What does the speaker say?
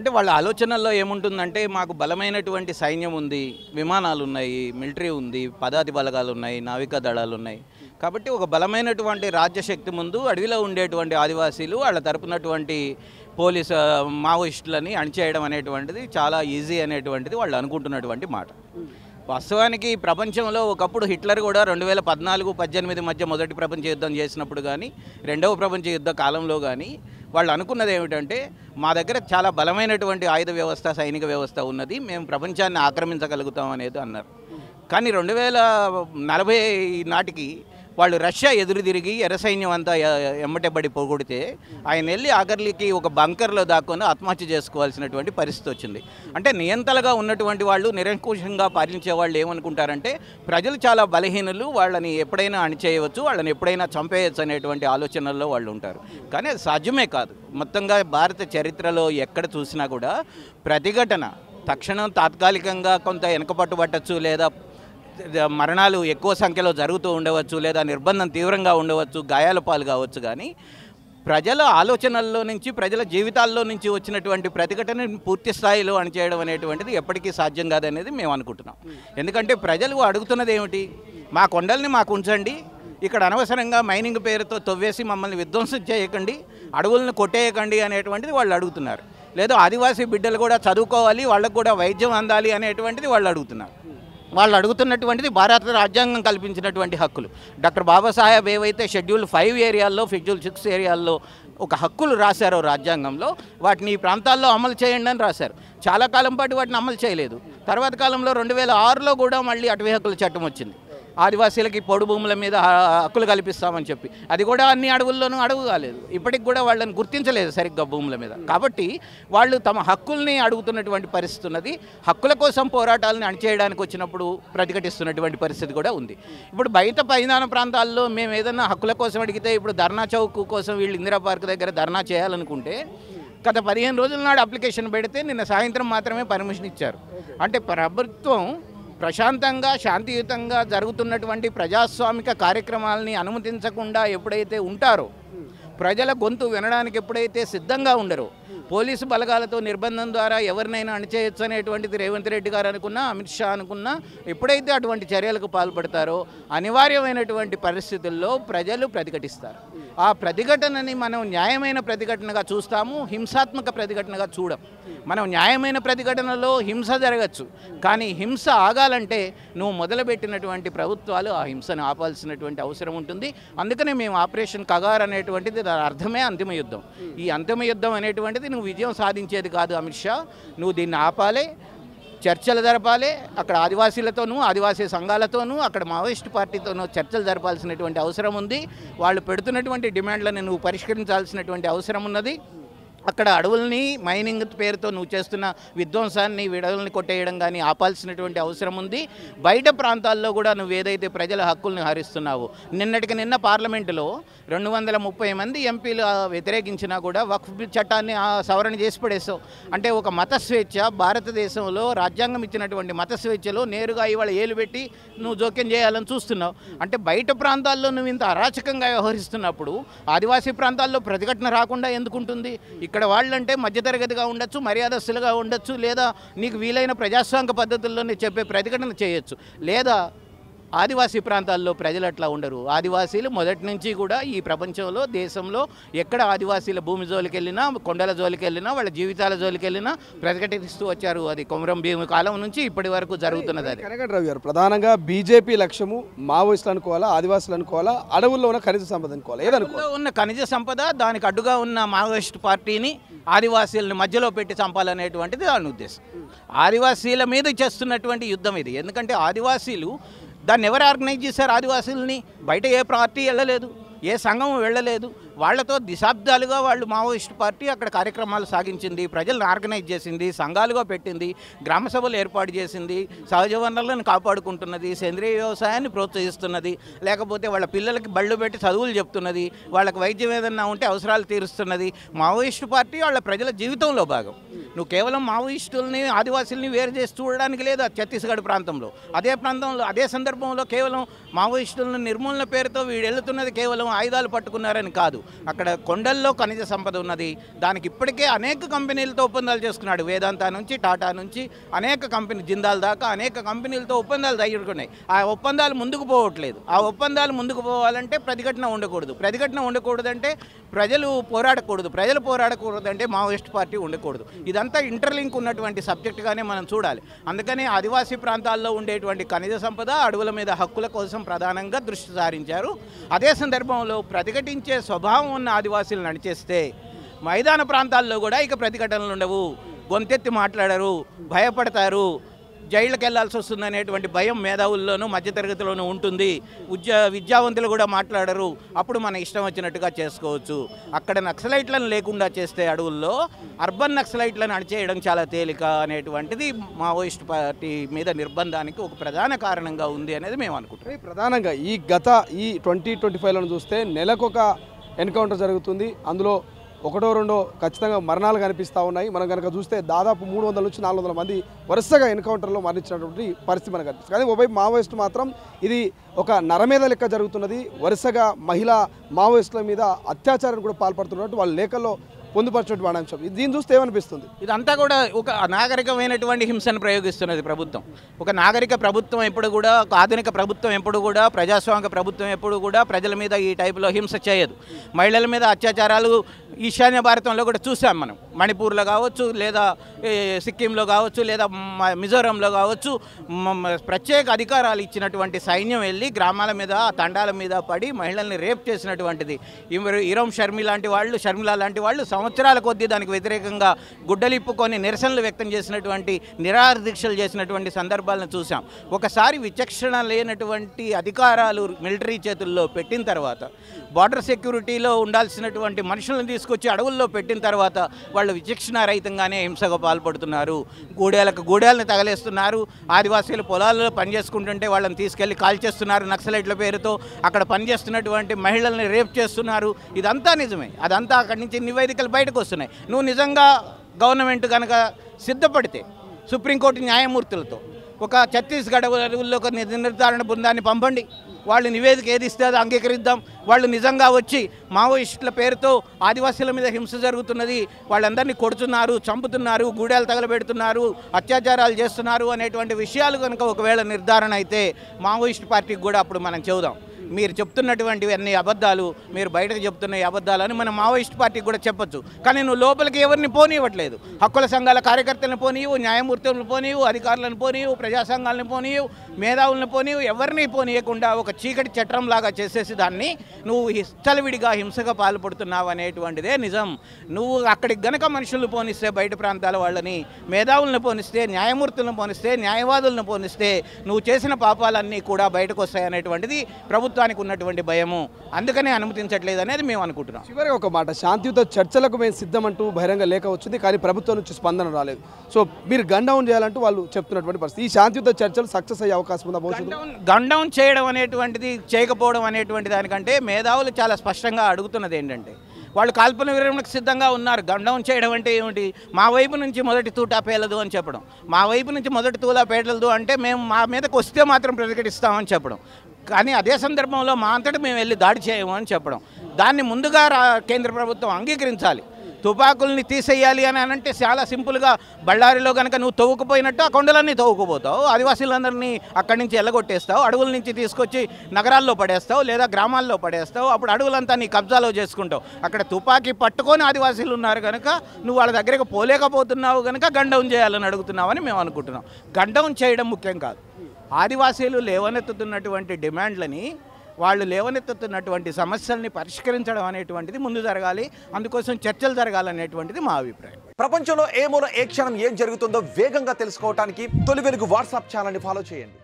అంటే వాళ్ళ ఆలోచనల్లో ఏముంటుందంటే మాకు బలమైనటువంటి సైన్యం ఉంది, విమానాలు ఉన్నాయి, మిలిటరీ ఉంది, పదాతి బలగాలు ఉన్నాయి, నావికా దళాలు ఉన్నాయి. కాబట్టి ఒక బలమైనటువంటి రాజ్యశక్తి ముందు అడవిలో ఉండేటువంటి ఆదివాసీలు వాళ్ళ తరపునటువంటి పోలీసు మావోయిస్టులని అణిచేయడం అనేటువంటిది చాలా ఈజీ అనేటువంటిది వాళ్ళు అనుకుంటున్నటువంటి మాట. వాస్తవానికి ప్రపంచంలో ఒకప్పుడు హిట్లర్ కూడా 2014-18 మధ్య మొదటి ప్రపంచ యుద్ధం చేసినప్పుడు కానీ రెండవ ప్రపంచ యుద్ధ కాలంలో కానీ వాళ్ళు అనుకున్నది ఏమిటంటే మా దగ్గర చాలా బలమైనటువంటి ఆయుధ వ్యవస్థ, సైనిక వ్యవస్థ ఉన్నది, మేము ప్రపంచాన్ని ఆక్రమించగలుగుతాం అనేది అన్నారు. కానీ 2040 నాటికి వాళ్ళు రష్యా ఎదురు తిరిగి ఎర్ర సైన్యం అంతా ఎమ్మటెబ్బడి పోగొడితే ఆయన వెళ్ళి ఆఖరికి ఒక బంకర్లో దాక్కొని ఆత్మహత్య చేసుకోవాల్సినటువంటి పరిస్థితి వచ్చింది. అంటే నియంతలుగా ఉన్నటువంటి వాళ్ళు, నిరంకుశంగా పాలించే వాళ్ళు ఏమనుకుంటారంటే ప్రజలు చాలా బలహీనులు, వాళ్ళని ఎప్పుడైనా అణిచేయవచ్చు, వాళ్ళని ఎప్పుడైనా చంపేయచ్చు అనేటువంటి ఆలోచనల్లో వాళ్ళు ఉంటారు. కానీ అది సాధ్యమే కాదు. మొత్తంగా భారత చరిత్రలో ఎక్కడ చూసినా కూడా ప్రతిఘటన తక్షణం తాత్కాలికంగా కొంత వెనకపట్టు పట్టచ్చు, లేదా మరణాలు ఎక్కువ సంఖ్యలో జరుగుతూ ఉండవచ్చు, లేదా నిర్బంధం తీవ్రంగా ఉండవచ్చు, గాయాల పాలు కావచ్చు. కానీ ప్రజల ఆలోచనల్లో నుంచి, ప్రజల జీవితాల్లో నుంచి వచ్చినటువంటి ప్రతిఘటనని పూర్తి స్థాయిలో అణిచేయడం అనేటువంటిది ఎప్పటికీ సాధ్యం కాదనేది మేము అనుకుంటున్నాం. ఎందుకంటే ప్రజలు అడుగుతున్నది ఏమిటి, మా కొండల్ని మాకు ఉంచండి, ఇక్కడ అనవసరంగా మైనింగ్ పేరుతో తవ్వేసి మమ్మల్ని విధ్వంసం చేయకండి, అడవులను కొట్టేయకండి అనేటువంటిది వాళ్ళు అడుగుతున్నారు. లేదా ఆదివాసీ బిడ్డలు కూడా చదువుకోవాలి, వాళ్ళకు కూడా వైద్యం అందాలి అనేటువంటిది వాళ్ళు అడుగుతున్నారు. వాళ్ళు అడుగుతున్నటువంటిది భారత రాజ్యాంగం కల్పించినటువంటి హక్కులు. డాక్టర్ బాబాసాహెబ్ ఏవైతే షెడ్యూల్ 5 ఏరియాల్లో, షెడ్యూల్ 6 ఏరియాల్లో ఒక హక్కులు రాశారో రాజ్యాంగంలో, వాటిని ఈ ప్రాంతాల్లో అమలు చేయండి అని రాశారు. చాలా కాలం పాటు వాటిని అమలు చేయలేదు. తర్వాత కాలంలో 2006లో కూడా మళ్ళీ అటవీ హక్కుల చట్టం వచ్చింది. ఆదివాసీలకి పొడు భూముల మీద హక్కులు కల్పిస్తామని చెప్పి, అది కూడా అన్ని అడవుల్లోనూ అడుగు కాలేదు. ఇప్పటికి కూడా వాళ్ళని గుర్తించలేదు సరిగ్గా భూముల మీద. కాబట్టి వాళ్ళు తమ హక్కుల్ని అడుగుతున్నటువంటి పరిస్థితి ఉన్నది. హక్కుల కోసం పోరాటాలను అణిచేయడానికి వచ్చినప్పుడు ప్రతిఘటిస్తున్నటువంటి పరిస్థితి కూడా ఉంది. ఇప్పుడు బయట మైదాన ప్రాంతాల్లో మేము ఏదైనా హక్కుల కోసం అడిగితే, ఇప్పుడు ధర్నా చౌక్ కోసం వీళ్ళు ఇందిరా పార్క్ దగ్గర ధర్నా చేయాలనుకుంటే గత 15 రోజుల నాడు అప్లికేషన్ పెడితే నిన్న సాయంత్రం మాత్రమే పర్మిషన్ ఇచ్చారు. అంటే ప్రభుత్వం ప్రశాంతంగా, శాంతియుతంగా జరుగుతున్నటువంటి ప్రజాస్వామిక కార్యక్రమాలని అనుమతించకుండా ఎప్పుడైతే ఉంటారో, ప్రజల గొంతు వినడానికి ఎప్పుడైతే సిద్ధంగా ఉండరో, పోలీసు బలగాలతో నిర్బంధం ద్వారా ఎవరినైనా అణిచేయచ్చు అనేటువంటిది రేవంత్ రెడ్డి గారు అనుకున్నా, అమిత్ షా అనుకున్నా, ఎప్పుడైతే అటువంటి చర్యలకు పాల్పడతారో అనివార్యమైనటువంటి పరిస్థితుల్లో ప్రజలు ప్రతిఘటిస్తారు. ఆ ప్రతిఘటనని మనం న్యాయమైన ప్రతిఘటనగా చూస్తాము, హింసాత్మక ప్రతిఘటనగా చూడం. మనం న్యాయమైన ప్రతిఘటనలో హింస జరగచ్చు, కానీ హింస ఆగాలంటే నువ్వు మొదలుపెట్టినటువంటి ప్రభుత్వాలు ఆ హింసను ఆపాల్సినటువంటి అవసరం ఉంటుంది. అందుకనే మేము ఆపరేషన్ కగార్ అనేటువంటిది దాని అర్థమే అంతిమ యుద్ధం. ఈ అంతిమ యుద్ధం అనేటువంటిది నువ్వు విజయం సాధించేది కాదు అమిత్ షా, నువ్వు దీన్ని ఆపాలి, చర్చలు జరపాలి. అక్కడ ఆదివాసీలతోనూ, ఆదివాసీ సంఘాలతోనూ, అక్కడ మావోయిస్ట్ పార్టీతోనూ చర్చలు జరపాల్సినటువంటి అవసరం ఉంది. వాళ్ళు పెడుతున్నటువంటి డిమాండ్లను నువ్వు పరిష్కరించాల్సినటువంటి అవసరం ఉన్నది. అక్కడ అడవుల్ని మైనింగ్ పేరుతో నువ్వు చేస్తున్న విధ్వంసాన్ని, విడవల్ని కొట్టేయడం కానీ ఆపాల్సినటువంటి అవసరం ఉంది. బయట ప్రాంతాల్లో కూడా నువ్వు ఏదైతే ప్రజల హక్కుల్ని హరిస్తున్నావో, నిన్నటికి నిన్న పార్లమెంటులో 230 మంది ఎంపీలు వ్యతిరేకించినా కూడా వక్ఫ్ చట్టాన్ని సవరణ చేసి పడేసావు. అంటే ఒక మత స్వేచ్ఛ, భారతదేశంలో రాజ్యాంగం ఇచ్చినటువంటి మత స్వేచ్ఛలో నేరుగా ఇవాళ ఏలు పెట్టి నువ్వు జోక్యం చేయాలని చూస్తున్నావు. అంటే బయట ప్రాంతాల్లో నువ్వు ఇంత అరాచకంగా వ్యవహరిస్తున్నప్పుడు ఆదివాసీ ప్రాంతాల్లో ప్రతిఘటన రాకుండా ఎందుకుంటుంది? ఇక్కడ వాళ్ళంటే మధ్యతరగతిగా ఉండొచ్చు, మర్యాదస్తులుగా ఉండొచ్చు, లేదా నీకు వీలైన ప్రజాస్వామిక పద్ధతుల్లోనే చెప్పే ప్రతిఘటన చేయొచ్చు. లేదా ఆదివాసీ ప్రాంతాల్లో ప్రజలు అట్లా ఉండరు. ఆదివాసీలు మొదటి నుంచి కూడా ఈ ప్రపంచంలో, దేశంలో ఎక్కడ ఆదివాసీల భూమి జోలికి వెళ్ళినా, కొండల జోలికి వెళ్ళినా, వాళ్ళ జీవితాల జోలికి వెళ్ళినా ప్రతిఘటిస్తూ వచ్చారు. అది కొమరం భీమ్ కాలం నుంచి ఇప్పటి వరకు జరుగుతున్నది. అది కనకట్రావు గారు, ప్రధానంగా బీజేపీ లక్ష్యము మావోయిస్టులు అనుకోవాలా, ఆదివాసులు అనుకోవాలా, అడవుల్లో ఉన్న ఖనిజ సంపద అనుకోవాలా, ఏదనుకోవాలి? ఉన్న ఖనిజ సంపద, దానికి అడ్డుగా ఉన్న మావోయిస్ట్ పార్టీని, ఆదివాసీలను మధ్యలో పెట్టి చంపాలనేటువంటిది దాని ఉద్దేశం. ఆదివాసీల మీద చేస్తున్నటువంటి యుద్ధం ఇది. ఎందుకంటే ఆదివాసీలు దాన్ని ఎవరు ఆర్గనైజ్ చేశారు? ఆదివాసీలని బయట ఏ పార్టీ వెళ్ళలేదు, ఏ సంఘం వెళ్ళలేదు. వాళ్లతో దశాబ్దాలుగా వాళ్ళు మావోయిస్ట్ పార్టీ అక్కడ కార్యక్రమాలు సాగించింది, ప్రజలను ఆర్గనైజ్ చేసింది, సంఘాలుగా పెట్టింది, గ్రామ సభలు ఏర్పాటు చేసింది, సహజ వనరులను కాపాడుకుంటున్నది, సేంద్రీయ వ్యవసాయాన్ని ప్రోత్సహిస్తున్నది, లేకపోతే వాళ్ళ పిల్లలకి బళ్ళు పెట్టి చదువులు చెప్తున్నది, వాళ్ళకి వైద్యం ఏదన్నా ఉంటే అవసరాలు తీరుస్తున్నది. మావోయిస్ట్ పార్టీ వాళ్ళ ప్రజల జీవితంలో భాగం. నువ్వు కేవలం మావోయిస్టుల్ని ఆదివాసుల్ని వేరు చేసి చూడడానికి లేదు ఛత్తీస్గఢ్ ప్రాంతంలో. అదే సందర్భంలో కేవలం మావోయిస్టులను నిర్మూలన పేరుతో వీడు వెళ్తున్నది కేవలం ఆయుధాలు పట్టుకున్నారని కాదు. అక్కడ కొండల్లో ఖనిజ సంపద ఉన్నది. దానికి ఇప్పటికే అనేక కంపెనీలతో ఒప్పందాలు చేసుకున్నాడు. వేదాంత నుంచి టాటా నుంచి అనేక కంపెనీ జిందాల్ దాకా అనేక కంపెనీలతో ఒప్పందాలు తగ్గుతున్నాయి. ఆ ఒప్పందాలు ముందుకు పోవట్లేదు. ఆ ఒప్పందాలు ముందుకు పోవాలంటే ప్రతిఘటన ఉండకూడదు. ప్రతిఘటన ఉండకూడదంటే ప్రజలు పోరాడకూడదంటే మావోయిస్ట్ పార్టీ ఉండకూడదు. ఇదంతా ఇంటర్లింక్ ఉన్నటువంటి సబ్జెక్టుగానే మనం చూడాలి. అందుకని ఆదివాసీ ప్రాంతాల్లో ఉండేటువంటి ఖనిజ సంపద, అడవుల మీద హక్కుల కోసం ప్రధానంగా దృష్టి సారించారు. అదే సందర్భంలో ప్రతిఘటించే స్వభావం ఉన్న ఆదివాసీలు నడిచేస్తే మైదాన ప్రాంతాల్లో కూడా ఇక ప్రతిఘటనలు ఉండవు. గొంతెత్తి మాట్లాడరు, భయపడతారు, జైళ్ళకి వెళ్లాల్సి వస్తుంది అనేటువంటి భయం మేధావుల్లోనూ మధ్యతరగతిలోనూ ఉంటుంది. విద్యావంతులు కూడా మాట్లాడరు. అప్పుడు మన ఇష్టం వచ్చినట్టుగా చేసుకోవచ్చు. అక్కడ నక్సలైట్లను లేకుండా చేస్తే అడవుల్లో అర్బన్ నక్సలైట్లను అణిచేయడం చాలా తేలిక అనేటువంటిది మావోయిస్ట్ పార్టీ మీద నిర్బంధానికి ఒక ప్రధాన కారణంగా ఉంది అనేది మేము అనుకుంటున్నాం. ప్రధానంగా ఈ 2025లో చూస్తే నెలకొక ఎన్కౌంటర్ జరుగుతుంది. అందులో ఒకటో రెండో ఖచ్చితంగా మరణాలు కనిపిస్తూ ఉన్నాయి. మనం కనుక చూస్తే దాదాపు 300 నుంచి 400 మంది వరుసగా ఎన్కౌంటర్లో మరణించినటువంటి పరిస్థితి మనకు కనిపిస్తుంది. కానీ ఒకవైపు మావోయిస్టు మాత్రం ఇది ఒక నరమేధ లెక్క జరుగుతున్నది. వరుసగా మహిళా మావోయిస్టుల మీద అత్యాచారం కూడా పాల్పడుతున్నట్టు వాళ్ళ లేఖల్లో పొందుపరచినటువంటి అంశం. దీన్ని చూస్తే ఏమనిపిస్తుంది? ఇదంతా కూడా ఒక అనాగరికమైనటువంటి హింసను ప్రయోగిస్తున్నది ప్రభుత్వం. ఒక నాగరిక ప్రభుత్వం ఎప్పుడు కూడా, ఒక ఆధునిక ప్రభుత్వం ఎప్పుడు కూడా, ప్రజాస్వామిక ప్రభుత్వం ఎప్పుడు కూడా ప్రజల మీద ఈ టైపులో హింస చేయదు. మహిళల మీద అత్యాచారాలు ఈశాన్య భారతంలో కూడా చూసాం మనం. మణిపూర్లో కావచ్చు, లేదా సిక్కింలో కావచ్చు, లేదా మిజోరంలో కావచ్చు, ప్రత్యేక అధికారాలు ఇచ్చినటువంటి సైన్యం వెళ్ళి గ్రామాల మీద, తండాల మీద పడి మహిళల్ని రేప్ చేసినటువంటిది. షర్మిల లాంటి వాళ్ళు సంవత్సరాల కొద్దీ దానికి వ్యతిరేకంగా గుడ్డలిప్పుకొని నిరసనలు వ్యక్తం చేసినటువంటి, నిరాహార దీక్షలు చేసినటువంటి సందర్భాలను చూసాం. ఒకసారి విచక్షణ లేనటువంటి అధికారాలు మిలిటరీ చేతుల్లో పెట్టిన తర్వాత, బార్డర్ సెక్యూరిటీలో ఉండాల్సినటువంటి మనుషులను తీసుకొచ్చి అడవుల్లో పెట్టిన తర్వాత వాళ్ళు విచక్షణ రహితంగానే హింసగా పాల్పడుతున్నారు. గూడేలను తగలేస్తున్నారు. ఆదివాసీలు పొలాల్లో పనిచేసుకుంటుంటే వాళ్ళని తీసుకెళ్లి కాల్చేస్తున్నారు నక్సలైట్ల పేరుతో. అక్కడ పనిచేస్తున్నటువంటి మహిళల్ని రేప్ చేస్తున్నారు. ఇదంతా నిజమే. అదంతా అక్కడి నుంచి నివేదికలు బయటకు వస్తున్నాయి. నువ్వు నిజంగా గవర్నమెంట్ కనుక సిద్ధపడితే సుప్రీంకోర్టు న్యాయమూర్తులతో ఒక ఛత్తీస్గఢ్ అడవుల్లో ఒక నిర్ధారణ బృందాన్ని పంపండి. వాళ్ళు నివేదిక ఏది ఇస్తే అది అంగీకరిద్దాం. వాళ్ళు నిజంగా వచ్చి మావోయిస్టుల పేరుతో ఆదివాసీల మీద హింస జరుగుతున్నది, వాళ్ళందరినీ కొడుతున్నారు, చంపుతున్నారు, గూడాలు తగలబెడుతున్నారు, అత్యాచారాలు చేస్తున్నారు అనేటువంటి విషయాలు కనుక ఒకవేళ నిర్ధారణ అయితే మావోయిస్ట్ పార్టీకి కూడా అప్పుడు మనం చెబుదాం, మీరు చెప్తున్నటువంటివి అన్ని అబద్ధాలు, మీరు బయటకు చెప్తున్న ఈ అబద్ధాలని మనం మావోయిస్ట్ పార్టీకి కూడా చెప్పొచ్చు. కానీ నువ్వు లోపలికి ఎవరిని పోనివ్వట్లేదు. హక్కుల సంఘాల కార్యకర్తలను పోనీయు, న్యాయమూర్తులను పోనీయు, అధికారులను పోనీయు, ప్రజా సంఘాలను పోనీయు, మేధావులను పోనీయు, ఎవరిని పోనీయకుండా ఒక చీకటి చట్టంలాగా చేసేసి దాన్ని నువ్వు విడిగా హింసగా పాల్పడుతున్నావు అనేటువంటిదే నిజం. నువ్వు అక్కడికి గనక మనుషులను పోనిస్తే, బయట ప్రాంతాల వాళ్ళని, మేధావులను పోనిస్తే, న్యాయమూర్తులను పోనిస్తే, న్యాయవాదులను పోనిస్తే నువ్వు చేసిన పాపాలన్నీ కూడా బయటకు వస్తాయి అనేటువంటిది ప్రభుత్వానికి ఉన్నటువంటి భయము. అందుకనే అనుమతించట్లేదు అనేది మేము అనుకుంటున్నాం. చివరిగా ఒక మాట, శాంతియుత చర్చలకు మేము సిద్ధమంటూ బహిరంగ లేఖ వచ్చింది, కానీ ప్రభుత్వం నుంచి స్పందన రాలేదు. సో మీరు గన్ డౌన్ చేయాలంటూ వాళ్ళు చెప్తున్నటువంటి పరిస్థితి. ఈ శాంతియుత చర్చలు సక్సెస్ అయ్యే అవకాశం ఉందా భవిష్యత్తులో? గన్ డౌన్ చేయడం అనేటువంటిది, చేయకపోవడం అనేటువంటి దానికంటే మేధావులు చాలా స్పష్టంగా అడుగుతున్నది ఏంటంటే, వాళ్ళు కాల్పన విరమణకు సిద్ధంగా ఉన్నారు. గన్ డౌన్ చేయడం అంటే ఏమిటి? మా వైపు నుంచి మొదటి తూటా పేలదు అని చెప్పడం, మా వైపు నుంచి మొదటి తూలా పేలదు అంటే మేము మా మీదకి వస్తే మాత్రం ప్రతిఘటిస్తామని చెప్పడం. కానీ అదే సందర్భంలో మా అంతటా మేము వెళ్ళి దాడి చేయము అని చెప్పడం. దాన్ని ముందుగా కేంద్ర ప్రభుత్వం అంగీకరించాలి. తుపాకుల్ని తీసేయాలి అని అంటే చాలా సింపుల్గా బళ్ళారిలో కనుక నువ్వు తవ్వుకుపోయినట్టు ఆ కొండలన్నీ తవ్వుకుపోతావు, ఆదివాసీలందరినీ అక్కడి నుంచి ఎల్లగొట్టేస్తావు, అడవుల నుంచి తీసుకొచ్చి నగరాల్లో పడేస్తావు లేదా గ్రామాల్లో పడేస్తావు. అప్పుడు అడవులంతా నీ కబ్జాలో చేసుకుంటావు. అక్కడ తుపాకీ పట్టుకొని ఆదివాసీలు ఉన్నారు కనుక నువ్వు వాళ్ళ దగ్గరకు పోలేకపోతున్నావు కనుక గన్ డౌన్ చేయాలని అడుగుతున్నావని మేము అనుకుంటున్నాం. గన్ డౌన్ చేయడం ముఖ్యం కాదు. ఆదివాసీలు లేవనెత్తుతున్నటువంటి డిమాండ్లని, వాళ్ళు లేవనెత్తుతున్నటువంటి సమస్యల్ని పరిష్కరించడం అనేటువంటిది ముందు జరగాలి. అందుకోసం చర్చలు జరగాలనేటువంటిది మా అభిప్రాయం. ప్రపంచంలో ఏ మూల ఏ క్షణం ఏం జరుగుతుందో వేగంగా తెలుసుకోవడానికి తొలి వెలుగు వాట్సాప్ ఛానల్ని ఫాలో చేయండి.